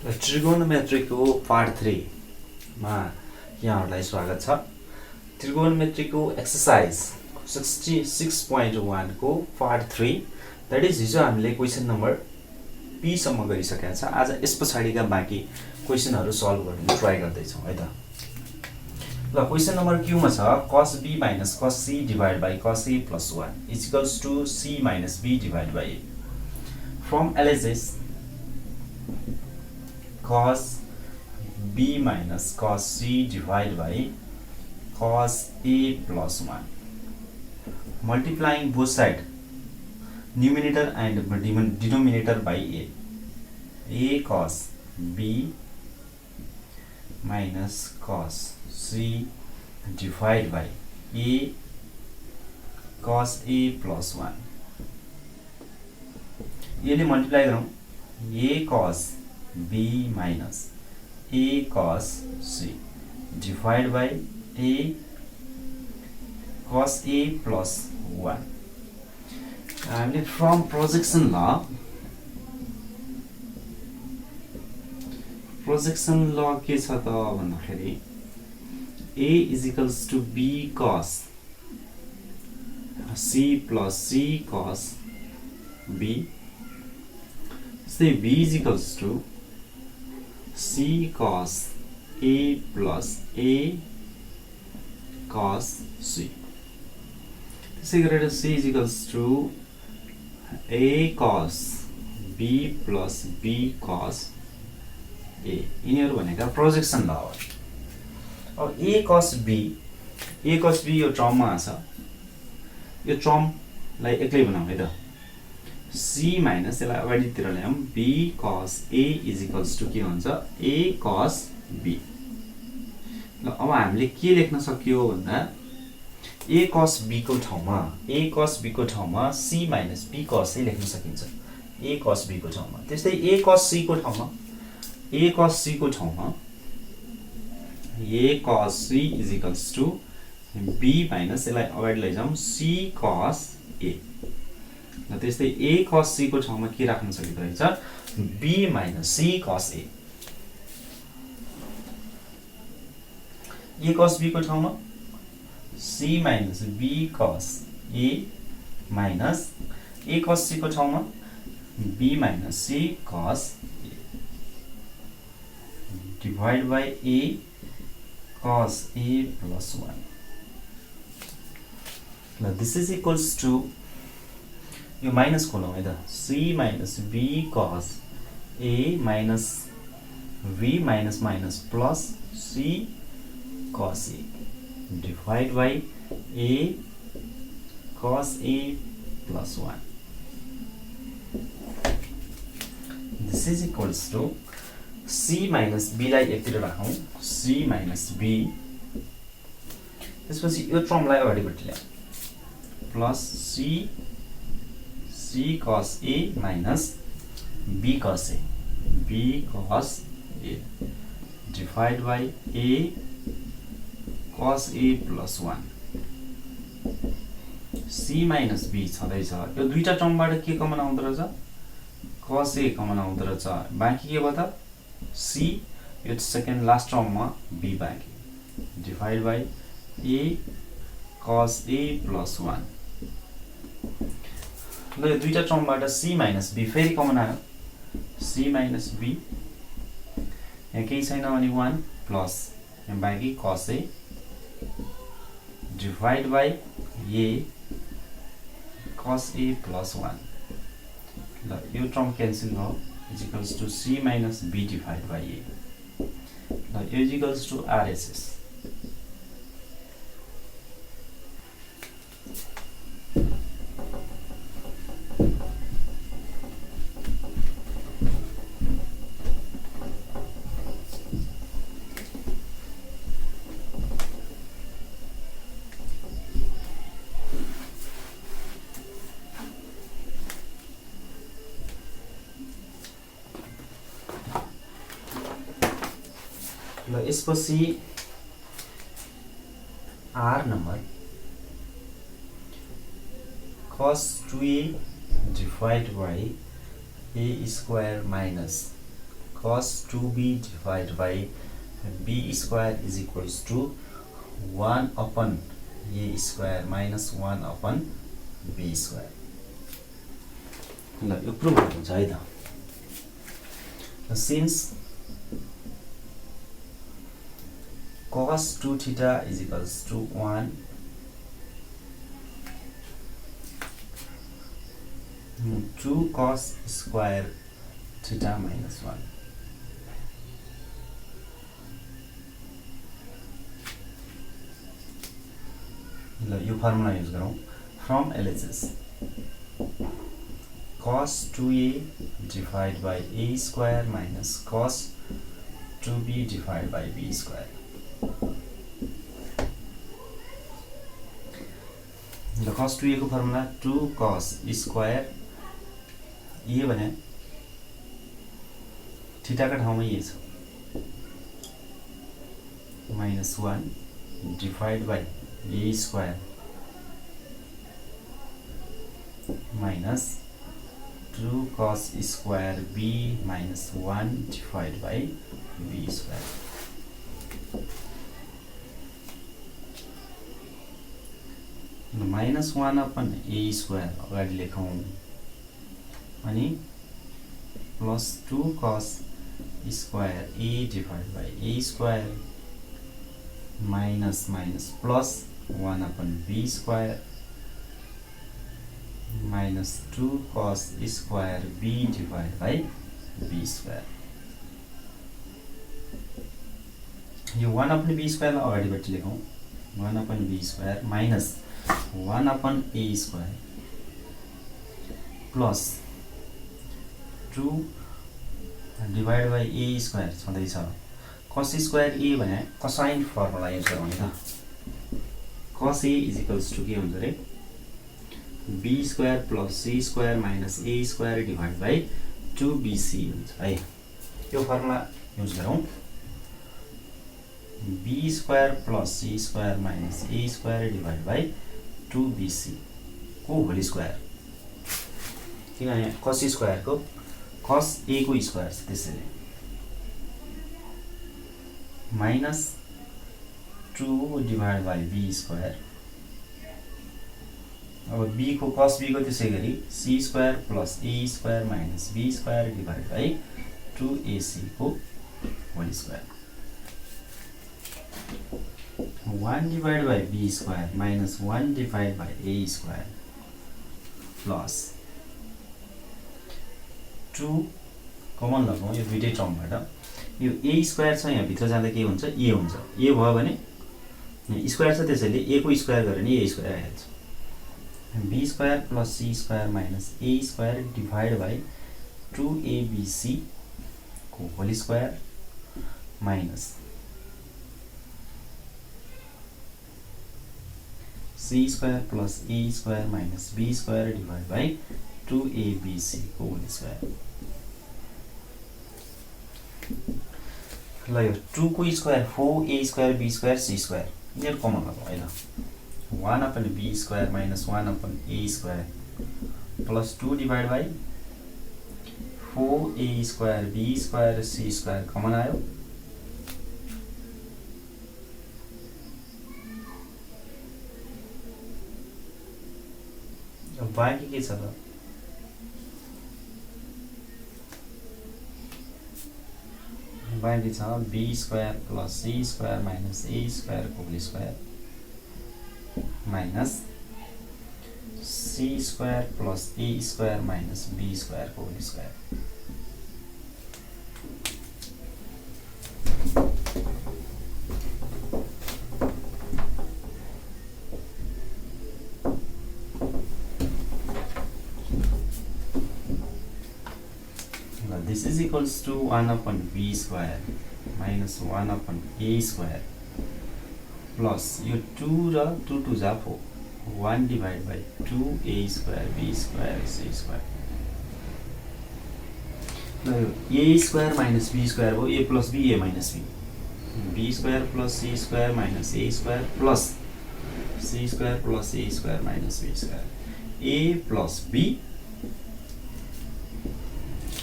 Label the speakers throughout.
Speaker 1: त्रिकोणमितिको part 3 मा यहाँहरुलाई स्वागत छ। त्रिकोणमितिको एक्सरसाइज 66.1 को पार्ट 3 दैट इज हिजो हामीले क्वेशन नम्बर पी सम्म गरिसकेका छ। आज यस पछाडीका बाँकी क्वेशनहरु सल्भ गर्ने ट्राई गर्दै छौं है त। ल क्वेशन नम्बर क्यू मा छ cos b minus cos c divided by cos a plus 1 is equals to c minus b divided by a. From LHS cos b minus cos c divided by cos a plus 1, multiplying both side numerator and denominator by a cos b minus cos c divided by a cos a plus 1. ये multiply करूँ a cos b minus a cos c divided by a cos a plus 1. And from projection law के छ त भन्दाखेरि a is equals to b cos c plus c cos b. Say b is equals to c cos a plus a cos c. त्यसै गरेर c is equals to a cos b plus b cos a. यिनीहरु भनेका projection ल हो। अब a cos b यो टर्ममा छ। यो टर्मलाई एक्लै बनाऊ है त। c माइनस यसलाई अगाडितिर ल्याउँ b cos a is equals to के हुन्छ a cos b. ल अब हामीले के लेख्न सक्यो भन्दा a cos b को ठाउँमा c minus b cos a लेख्न सकिन्छ। a cos b को ठाउँमा त्यस्तै a cos c को ठाउँमा a cos c is equals to b minus यसलाई अगाडि लैजाउँ c cos a. ल त्यस्तै a cos c को ठाउँमा के राख्न सकिन्छ रहेछ b minus c cos a. a cos b को ठाउँमा c minus b cos a minus a cos c को ठाउँमा b minus c cos a divided by a cos a plus 1. Now this is equals to यो minus खोलौं है त c minus b cos a minus v minus minus plus c cos a divided by a cos a plus 1. This is equals to c minus b लाई एकतिर राखौं c minus b त्यसपछि यो टर्मलाई अगाडिपट्टि ल्याऊ plus c cos a minus b cos a divided by a cos a plus 1. c minus b छँदैछ। यो दुईटा टर्मबाट के कमन आउँदो रहेछ cos a कमन आउँदो रहेछ। बाँकी के भयो त c यो सेकेन्ड लास्ट टर्ममा b बाँकी divided by a cos a plus 1. ल यो दुईटा टर्मबाट c minus b फेरि कमन आयो c minus b यहाँ केही छैन अनि 1 प्लस यहाँ बाँकी cos a divided by a cos a plus 1. ल यो टर्म क्यान्सल भयो is equals to c minus b divided by a. ल यो is equals to RHS. ल यसपछि R number cos 2a divided by a square minus cos 2b divided by b square is equals to 1 upon a square minus 1 upon b square. ल यो prove हुन्छ है त. Since cos 2 theta is equals to 1 2 cos square theta minus 1. ल यो formula use गरौँ. From LHS cos 2a divided by a square minus cos 2b divided by b square. The cos 2a को formula 2 cos square ए भने theta का ठाउँमा ए छ minus 1 divided by a square minus 2 cos square b minus 1 divided by b square. minus 1 upon a square अगाडि लेखौं अनि plus 2 cos square a divided by a square minus plus 1 upon b square minus 2 cos square b divided by b square. यो 1 upon b square अगाडिबाट लेखौं 1 upon b square minus 1 upon a square plus 2 divided by a square छँदै छ. cos square a भने cosine formula use गरौँ नि त. cos a is equals to के हुन्छ रे b square plus c square minus a square divided by 2bc हुन्छ है. यो फर्मुला युज गरौँ. b square plus c square minus a square divided by 2bc को होल स्क्वायर. किनभने cos square को cos a को स्क्वायर छ त्यसैले minus 2 divided by b square. अब b को cos b को त्यसै गरी c square plus a square minus b square divided by 2ac को whole square. 1 divided by b square minus 1 divided by a square plus 2 common लगाउँ यो दुईटै टर्मबाट. यो a स्क्वायर छ यहाँ भित्र जाँदा के हुन्छ a हुन्छ. a भयो भने स्क्वायर छ त्यसैले a को स्क्वायर गरे नि a स्क्वायर आइहाल्छ. b square plus c square minus a square divided by 2abc को whole square minus c square plus a square minus b square divided by 2abc को होल स्क्वायर. ल यो 2 को square 4a square b square c square यिनीहरु common लगाउँ है ल. 1 upon b square minus 1 upon a square plus 2 divided by 4a square b square c square common आयो. अब बाँकी के छ त बाँकी छ b square plus c square minus a square को whole square minus c square plus a square minus b square को whole square. This is equals to 1 upon b square minus 1 upon a square plus यो 2 र 2 2 जा 4 1 divided by 2a square b square c square. ल यो a square minus b square हो a plus b a minus b. b square plus c square minus a square plus c square plus a square minus b square. a plus b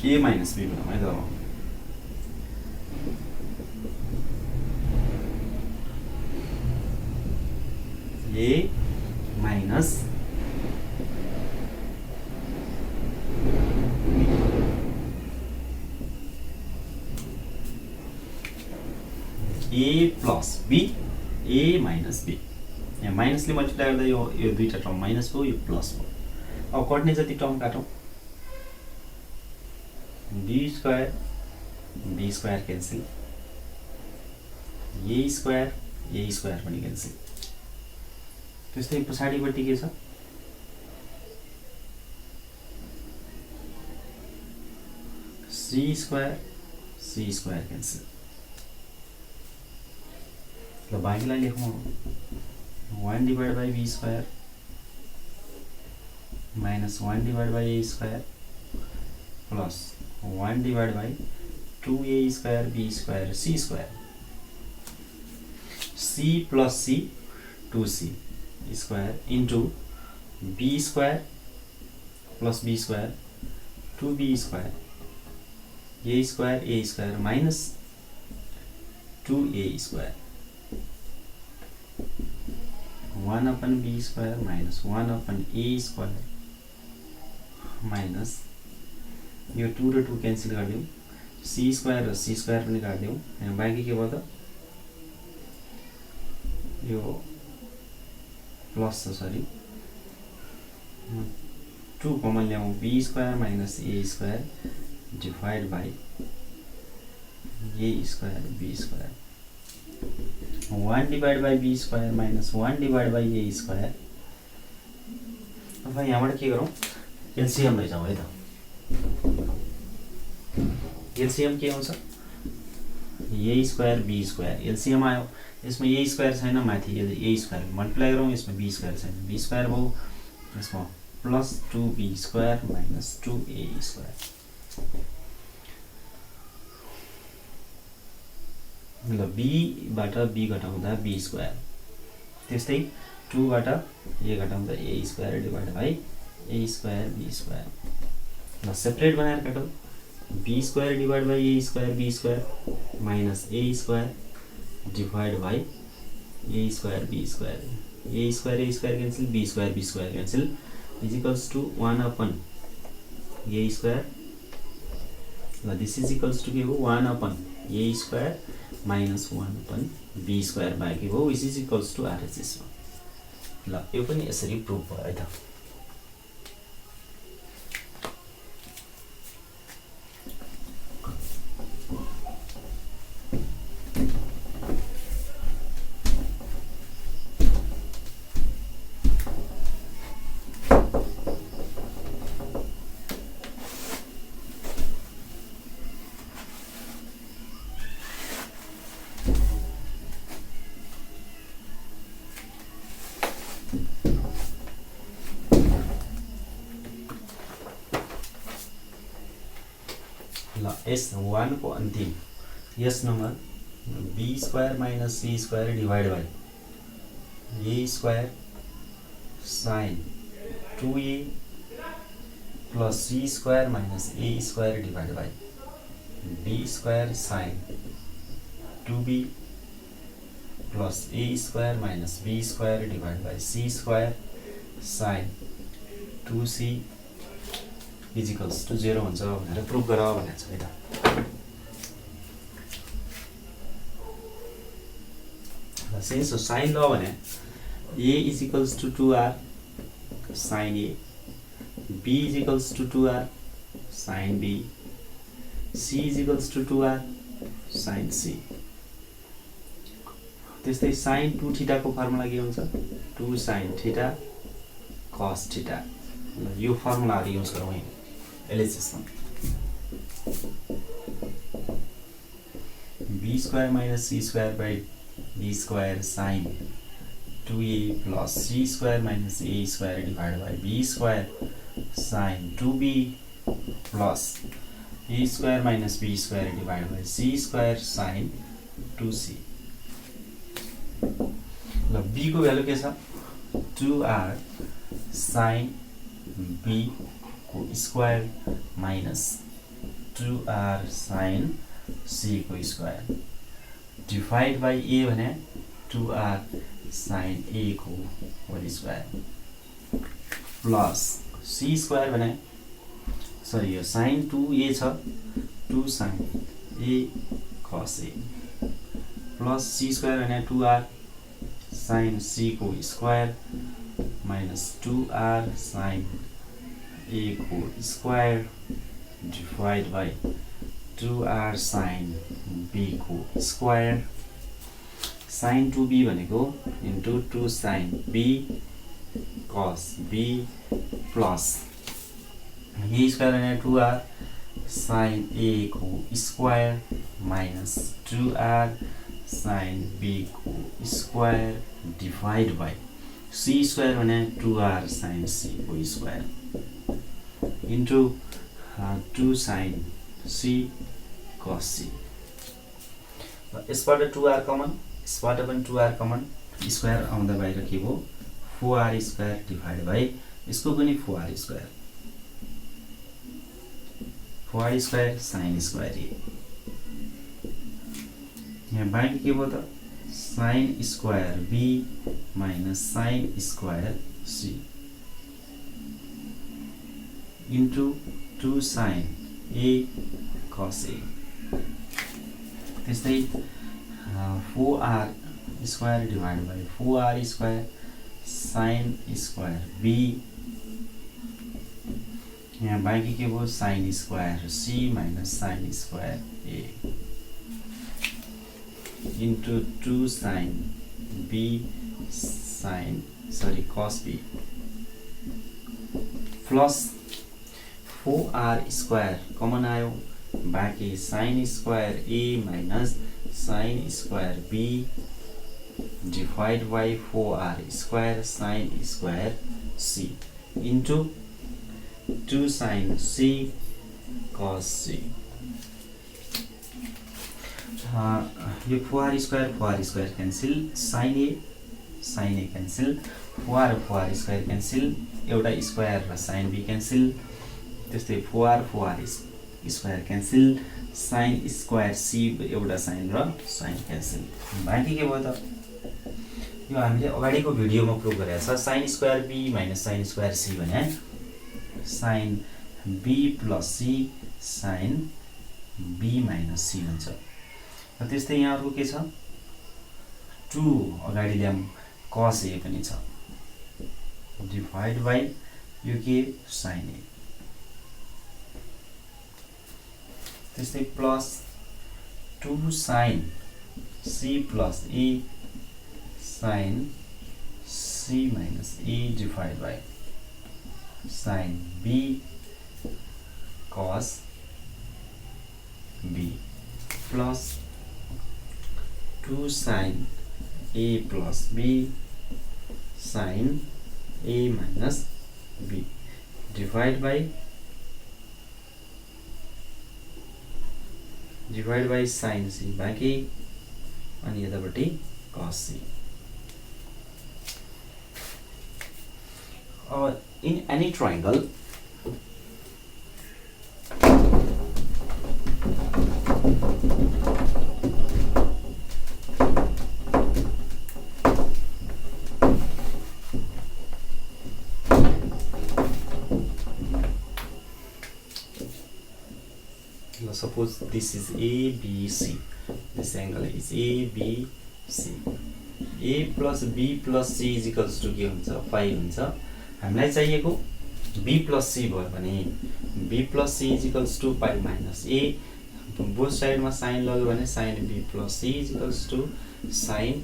Speaker 1: a minus b बनाऊँ है त. A minus a plus b a minus b यहाँ माइनसले multiply गर्दा यो दुईटा term minus भयो यो प्लस भयो अब कट्ने जति टर्म काटौँ b square cancel a square पनि क्यान्सल त्यस्तै पछाडिपट्टि के छ सी स्क्वायर क्यान्सल ल बाँकीलाई लेखौँ 1 divided by b square minus 1 divided by a square plus 1 divided by 2a square b square c square c plus c 2c square into b square plus b square 2b square a square minus 2a square 1 upon b square minus 1 upon a square minus यो 2 र 2 cancel गरिदिउँ c square र c square पनि काट्दिउँ यहाँ बाँकी के भयो त यो प्लस छ सरी 2 कमन ल्याउँ b square minus a square divide by a square b square 1 divided by b square minus 1 divided by a square अब यहाँबाट के गरौँ एलसीएम लैजाउँ है त एलसीएम के हुन्छ a square b square LCM आयो यसमा a स्क्वायर छैन माथि a स्क्वायर मल्टिप्लाई गरौँ यसमा b स्क्वायर छैन b स्क्वायर भयो यसमा plus 2b square minus 2a square ल b बाट b घटाउँदा b स्क्वायर त्यस्तै 2 बाट a घटाउँदा a square divide by a square b square ल सेपरेट बनाएर काटौँ b square divide by a square b square minus a square divide by a square b square a square cancel b square cancel is equals to 1 upon a square ल this is equals to के हो 1 upon a square minus 1 upon b square बाँकी हो which is equals to RHS ल यो पनि यसरी prove भयो है त S1 को अंतिम यस number b square minus c square divide by a square sine 2a plus c square minus a square divide by b square sine 2b plus a square minus b square divide by c square sine 2c is equals to 0 हुन्छ भनेर prove गर भनेको छ है त since sign ल भने a is equals to 2r sine a b is equals to 2r sine b c is equals to 2r sine c त्यस्तै साइन 2 थीटा को फर्मुला के हुन्छ 2 साइन थीटा cos थीटा यो फर्मुलाहरु युज गरौँ LHS मा b square minus c square by b square sine 2a plus c square minus a square divide by b square sine 2b plus a square minus b square divide by c square sine 2c ल b को value के छ 2r sine b को square minus 2r sine c को square divide by a भने 2r sin a को whole square plus c square भने सरी यो sin 2a छ 2 sin a cos a plus c square भने 2r sin c को square minus 2r sin a को square divide by 2r sin b को square sin 2b भनेको into 2 sin b cos b plus यही square भने 2r sin a को square minus 2r sin b को square divide by c square भने 2r sin c को square into 2 sin c cos c यसबाट 2r common यसबाट पनि 2r common square आउँदा बाहिर के भयो 4r स्क्वायर डिवाइड बाई यसको पनि 4r square 4r square sin square a यहाँ बाँकी के भयो त sin square b minus sin square c into 2 sin a cos a त्यस्तै 4r square divide by 4r square sin square b यहाँ बाँकी के भयो sin square c minus sin square a into 2 sin b sin cos b plus 4r square common आयो बाँकी sin square a minus sin square b divide by 4r square sin square c into 2 sin c cos c यो 4r square cancel sin a cancel 4r square cancel एउटा square र sin b cancel त्यस्तै 4r square cancel sin square c एउटा sin र sin cancel बाँकी के भयो त यो हामीले अगाडिको भिडियोमा प्रुभ गरेका छ sin square b minus sin square c भने sin b plus c sin b minus c हुन्छ र त्यस्तै यहाँ अरु के छ 2 अगाडि ल्याम cos a पनि छ डिवाइड बाई यो के sin a त्यस्तै plus 2 sin c plus a sin c minus a divide by sin b cos b plus 2 sin a plus b sin a minus b divide by sin c बाँकी अनि यतापट्टि cos c in any triangle suppose this is ABC, this angle is ABC. A plus B plus C is equals to के हुन्छ 5 हुन्छ हामीलाई चाहिएको B plus C भयो भने B plus C is equals to 5 minus A both साइडमा sign लग्यो भने sin B plus C is equals to sin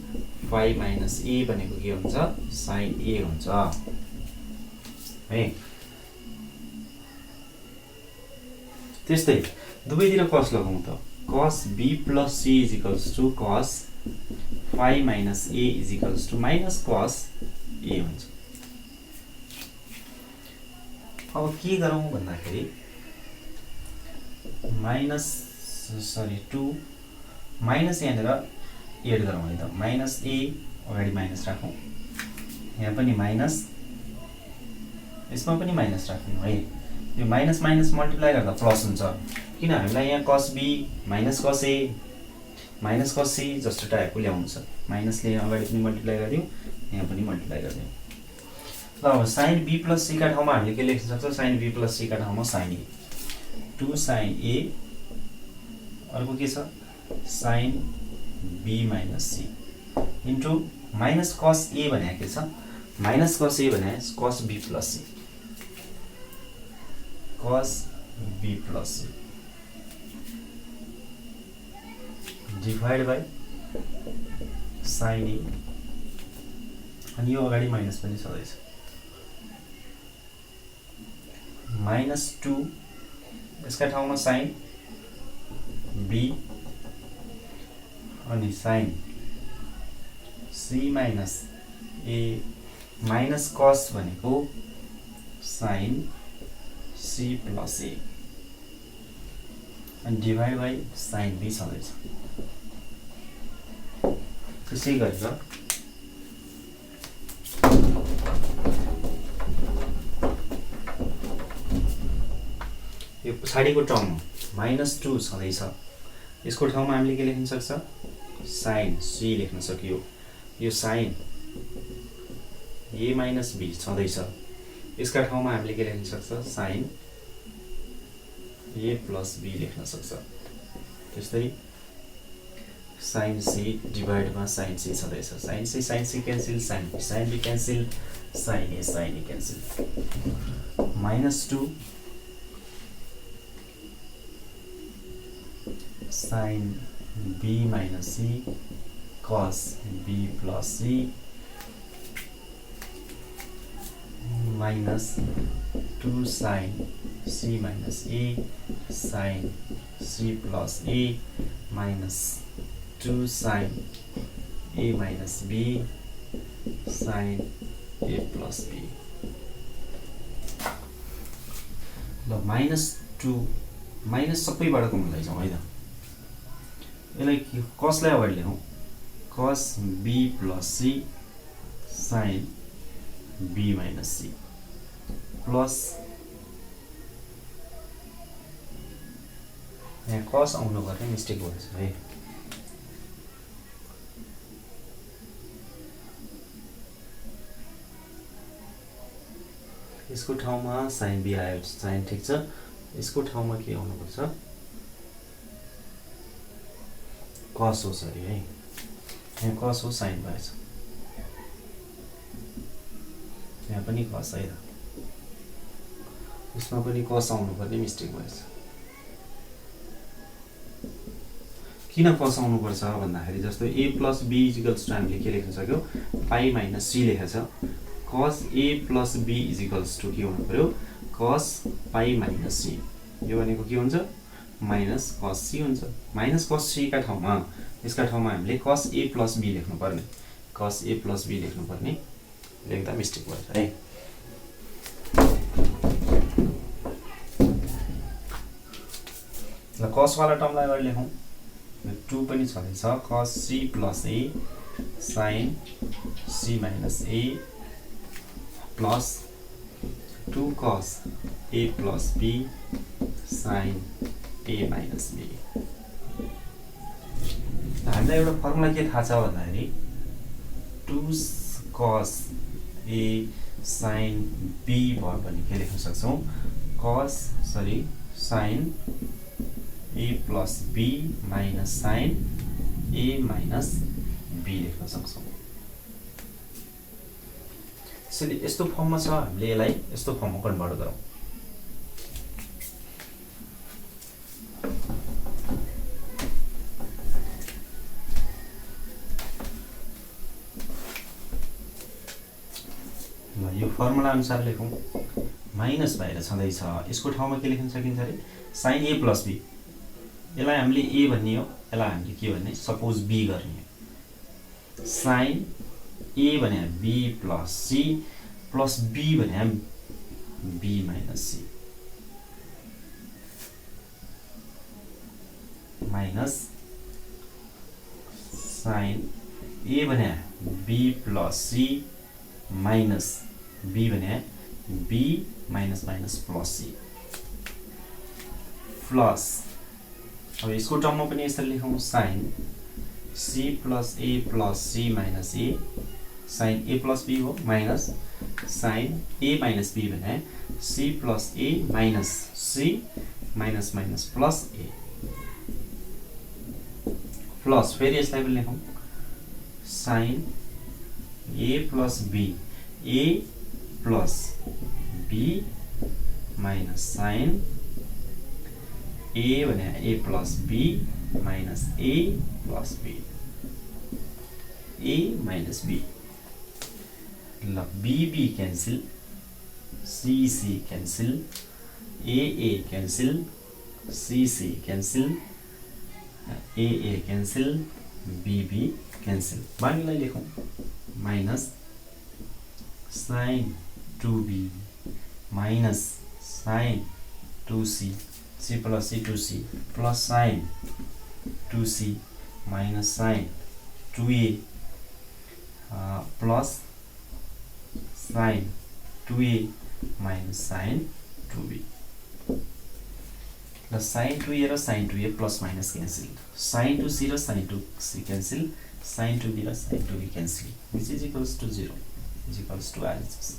Speaker 1: 5 minus A भनेको के हुन्छ sin A हुन्छ है त्यस्तै दुवैतिर cos लगाउँ त cos B plus C is equals to cos 5 minus A is equals to minus cos A हुन्छ अब के गरौँ भन्दाखेरि माइनस 2 माइनस यहाँनिर एड गरौँ है त माइनस A अगाडि माइनस राखौँ यहाँ पनि माइनस यसमा पनि माइनस राख्नु है यो माइनस माइनस मल्टिप्लाई गर्दा प्लस हुन्छ किन हामीलाई यहाँ cos B minus cos A minus cos C जस्तो टाइपको ल्याउनु छ माइनसले अगाडि पनि मल्टिप्लाई गरिदिउँ यहाँ पनि मल्टिप्लाई गरिदिउँ ल अब साइन बी प्लस सी का ठाउँमा हामीले के लेख्न सक्छौँ साइन बी प्लस सी का ठाउँमा साइन ए 2 साइन ए अर्को के छ sine b minus c into minus cos ए भने के छ माइनस कस ए भने cos B plus C cos b plus c divided by sin a अनि यो अगाडि माइनस पनि छँदैछ -2 यसका ठाउँमा sin b अनि sin c minus a minus cos भनेको sin c plus a and divide by sin b छँदैछ त्यसै गरेर यो पछाडिको टर्म -2 छँदैछ यसको ठाउँमा हामीले के लेख्न सक्छ sin c लेख्न सकियो यो sin a minus b छँदैछ यसका ठाउँमा हामीले के लेख्न सक्छ sin a plus b लेख्न सक्छ त्यस्तै sin c डिवाइड मा sin c छँदैछ sin c cancel sin b cancel sin a cancel -2 sin b minus c cos b plus c minus 2 sin c minus a sin c plus a minus 2 sin a minus b sin a plus b ल -2 minus सबैबाट common लैजाउँ है त यसलाई कसलाई अगाडि ल्याउँ cos b plus c sin b minus c plus यहाँ cos आउनु पर्ने मिस्टेक भएछ है यसको ठाउँमा sin b आयो sin ठीक छ यसको ठाउँमा के आउनु पर्छ cos हो सरी है यहाँ cos हो sin भएछ यहाँ पनि cos है त यसमा पनि cos आउनु पर्ने मिस्टेक भएछ किन cos आउनु पर्छ भन्दाखेरि जस्तो a plus b equals to हामीले के लेख्न सक्यौ pi minus c लेखेको छ cos a plus b equals to के हुनु पर्यो cos pi minus c यो भनेको के हुन्छ minus cos c हुन्छ minus cos c का ठाउँमा यसका ठाउँमा हामीले cos a plus b लेख्नु पर्ने cos a plus b लेख्नु पर्ने लेख्दा मिस्टेक भएछ है ल cos वाला टर्मलाई अगाडि लेखौं 2 पनि छँदैछ cos c plus a sin c minus a plus 2 cos a plus b sin a minus b हामीलाई एउटा फर्मुला के थाहा छ भन्दाखेरि 2 cos a sin b पनि के लेख्न सक्छौं sin a plus b minus sin a minus b लेख्न सक्छौं त्यसैले यस्तो फर्ममा छ हामीले यसलाई यस्तो फर्ममा कन्भर्ट गरौँ यो फर्मुला अनुसार लेखौं माइनस बाहिर छँदैछ यसको ठाउँमा के लेख्न सकिन्छ रे sin a plus b यसलाई हामीले a भन्ने हो यसलाई हामीले के भन्ने सपोज b गर्ने sin a भने b plus c plus b भने b minus c minus sin a भने b plus c minus b भने b minus minus plus c plus अब यसको टर्ममा पनि यसरी लेखौं sin c plus c minus a sine a plus b हो minus sine a minus b भने c plus a minus c minus minus plus a plus फेरि यसलाई पनि लेखौँ sine a plus b a plus b minus sine a भने a plus b minus a plus b a minus b ल b cancel c cancel a cancel c cancel a cancel b cancel बानीलाई लेखौँ minus sine 2b minus sine 2c c plus c 2c plus sine 2c minus sine 2a plus sine 2a minus sine 2b र sine 2a र sine 2a plus minus cancel sine 2c र sine 2c cancel sine 2b र sine 2b cancel which is equals to 0 is equals to RHS.